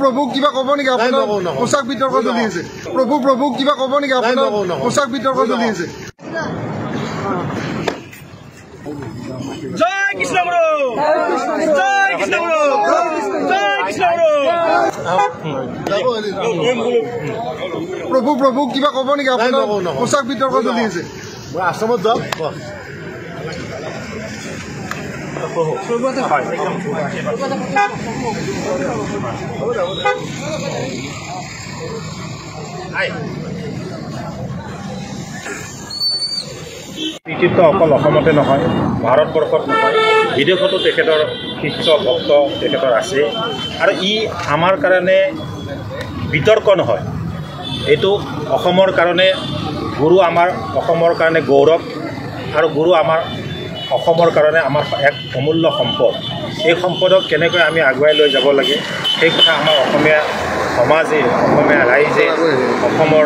প্ৰভু কিবা ক'ব নেকি আপোনাৰ পোছাক বিতৰ্ক চলি আছে প্ৰভু কিবা ক'ব নেকি আপোনাৰ পোছাক বিতৰ্ক চলি আছে জয় কৃষ্ণ গুৰু জয় কৃষ্ণ গুৰু জয় কৃষ্ণ গুৰু প্ৰভু কিবা ক'ব নেকি আপোনাৰ পোছাক বিতৰ্ক চলি আছে মই আশ্ৰমত যাওক কৃতিত্ব অকল অসমতে নহয় ভাৰতবৰ্ষত নহয় বিদেশতো তেখেতৰ শিষ্য ভক্ত তেখেতৰ আছে আৰু ই আমাৰ কাৰণে বিতৰ্ক নহয় এইটো অসমৰ কাৰণে গুৰু আমাৰ অসমৰ কাৰণে গৌৰৱ আৰু গুৰু আমাৰ অসমৰ কাৰণে আমাৰ এক অমূল্য সম্পদ এই সম্পদক কেনেকৈ আমি আগুৱাই লৈ যাব লাগে সেই কথা আমাৰ অসমীয়া সমাজে অসমীয়া ৰাইজে অসমৰ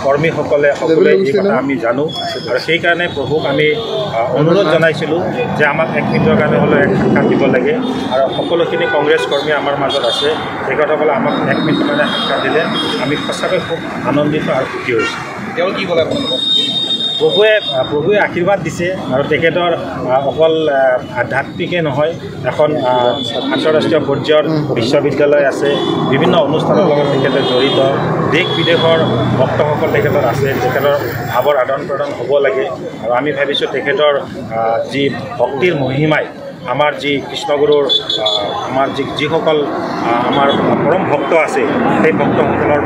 কৰ্মীসকলে সকলোৱে এই কথা আমি জানো আৰু সেইকাৰণে প্ৰভুক আমি অনুৰোধ জনাইছিলোঁ যে আমাক এক মিনিটৰ কাৰণে হ'লেও এক সাক্ষাৎ দিব লাগে আৰু সকলোখিনি কংগ্ৰেছ কৰ্মী আমাৰ মাজত আছে তেখেতসকলে আমাক এক মিনিটৰ কাৰণে সাক্ষাৎ দিলে আমি সঁচাকৈ খুব আনন্দিত আৰু সুখী হৈছোঁ তেওঁ কি ক'লে আপোনালোকক প্ৰভুৱে আশীৰ্বাদ দিছে আৰু তেখেতৰ অকল আধ্যাত্মিকে নহয় এখন আন্তঃৰাষ্ট্ৰীয় পৰ্যায়ৰ বিশ্ববিদ্যালয় আছে বিভিন্ন অনুষ্ঠানৰ লগত তেখেতে জড়িত দেশ বিদেশৰ ভক্তসকল তেখেতৰ আছে তেখেতৰ ভাৱৰ আদান প্ৰদান হ'ব লাগে আৰু আমি ভাবিছোঁ তেখেতৰ যি ভক্তিৰ মহিমাই আমাৰ যি কৃষ্ণগুৰুৰ আমাৰ যিসকল আমাৰ পৰম ভক্ত আছে সেই ভক্তসকলৰ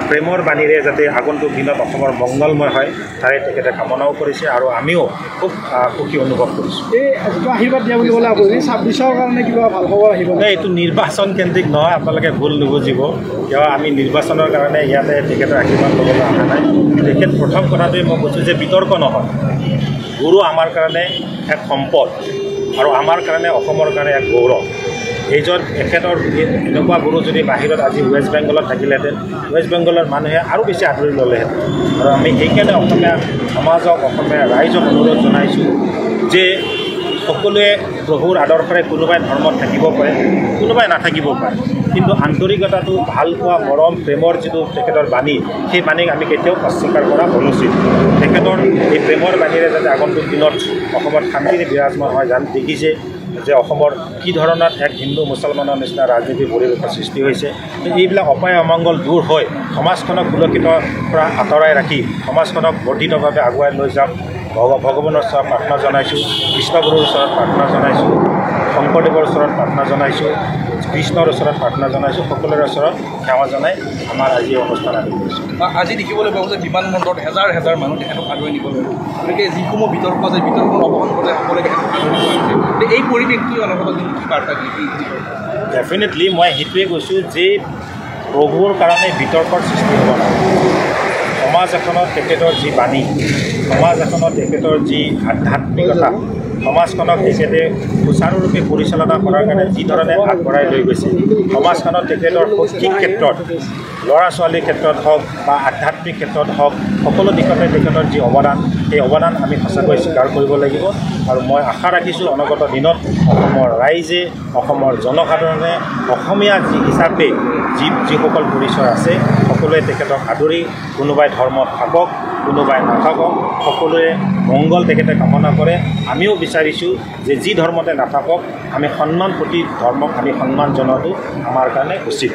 প্ৰেমৰ বাণীৰে যাতে আগন্তুক দিনত অসমৰ মংগলময় হয় তাৰে তেখেতে কামনাও কৰিছে আৰু আমিও খুব সুখী অনুভৱ কৰিছোঁ এই আশীৰ্বাদ দিয়া বুলি ক'লে আপুনি 26ৰ কাৰণে কিবা ভাল খবৰ আহিব এইটো নিৰ্বাচন কেন্দ্ৰিক নহয় আপোনালোকে ভুল নুবুজিব কিয় আমি নিৰ্বাচনৰ কাৰণে ইয়াতে তেখেতৰ আশীৰ্বাদ ল'বলৈ অহা নাই তেখেত প্ৰথম কথাটোৱে মই কৈছোঁ যে বিতৰ্ক নহয় গুৰু আমাৰ কাৰণে এক সম্পদ আৰু আমাৰ কাৰণে অসমৰ কাৰণে এক গৌৰৱ এইজন এখেতৰ এনেকুৱা গুৰু যদি বাহিৰত আজি ৱেষ্ট বেংগলত থাকিলেহেঁতেন ৱেষ্ট বেংগলৰ মানুহে আৰু বেছি আদৰি ল'লেহেঁতেন আৰু আমি সেইকাৰণে অসমীয়া সমাজক অসমীয়া ৰাইজক অনুৰোধ জনাইছোঁ যে সকলোৱে প্ৰভুৰ আদৰ্শৰে কোনোবাই ধৰ্মত থাকিব পাৰে কোনোবাই নাথাকিব পাৰে কিন্তু আন্তৰিকতাটো ভাল পোৱা মৰম প্ৰেমৰ যিটো তেখেতৰ বাণী সেই বাণীক আমি কেতিয়াও অস্বীকাৰ কৰা অনুচিত তেখেতৰ এই প্ৰেমৰ বাণীৰে যাতে আগন্তুক দিনত অসমত শান্তিৰে বিৰাজমান হয় দেখিছে যে অসমৰ কি ধৰণৰ এক হিন্দু মুছলমানৰ নিচিনা ৰাজনীতিৰ পৰিৱেশৰ সৃষ্টি হৈছে এইবিলাক অপায় অমংগল দূৰ হৈ সমাজখনক সুৰক্ষিতৰ পৰা আঁতৰাই ৰাখি সমাজখনক বৰ্ধিতভাৱে আগুৱাই লৈ যাওক ভগৱানৰ ওচৰত প্ৰাৰ্থনা জনাইছোঁ কৃষ্ণগুৰুৰ ওচৰত প্ৰাৰ্থনা জনাইছোঁ শংকৰদেৱৰ ওচৰত প্ৰাৰ্থনা জনাইছোঁ কৃষ্ণৰ ওচৰত প্ৰাৰ্থনা জনাইছোঁ সকলোৰে ওচৰত সেৱা জনাই আমাৰ আজি অনুষ্ঠান আদি কৰিছোঁ আজি দেখিবলৈ পাব যে বিমানবন্দৰত হেজাৰ হেজাৰ মানুহ তেখেতক আগুৱাই নিবলৈ গতিকে যিসমূহ বিতৰ্ক আছে বিতৰ্কৰ অৱসান ঘটাই সকলোৱে তেখেতক এই পৰিৱেশটো অনুভৱ কি বাৰ্তা কি ডেফিনেটলি মই সেইটোৱে কৈছোঁ যে প্ৰভুৰ কাৰণে বিতৰ্কৰ সৃষ্টি হ'ব নালাগে সমাজ এখনত তেখেতৰ যি বাণী সমাজ এখনত তেখেতৰ যি আধ্যাত্মিকতা সমাজখনক তেখেতে সুচাৰুৰূপে পৰিচালনা কৰাৰ কাৰণে যিধৰণে আগবঢ়াই লৈ গৈছে সমাজখনত তেখেতৰ শৈক্ষিক ক্ষেত্ৰত ল'ৰা ছোৱালীৰ ক্ষেত্ৰত হওক বা আধ্যাত্মিক ক্ষেত্ৰত হওক সকলো দিশতে তেখেতৰ যি অৱদান সেই অৱদান আমি সঁচাকৈ স্বীকাৰ কৰিব লাগিব আৰু মই আশা ৰাখিছোঁ অনাগত দিনত অসমৰ ৰাইজে অসমৰ জনসাধাৰণে অসমীয়া যি হিচাপে যিসকল পৰিচয় আছে সকলোৱে তেখেতক আদৰি কোনোবাই ধৰ্মত থাকক কোনোবাই নাথাকক সকলোৱে মংগল তেখেতে কামনা কৰে আমিও বিচাৰিছোঁ যে যি ধৰ্মতে নাথাকক আমি সন্মান প্ৰতি ধৰ্মক আমি সন্মান জনোৱাটো আমাৰ কাৰণে উচিত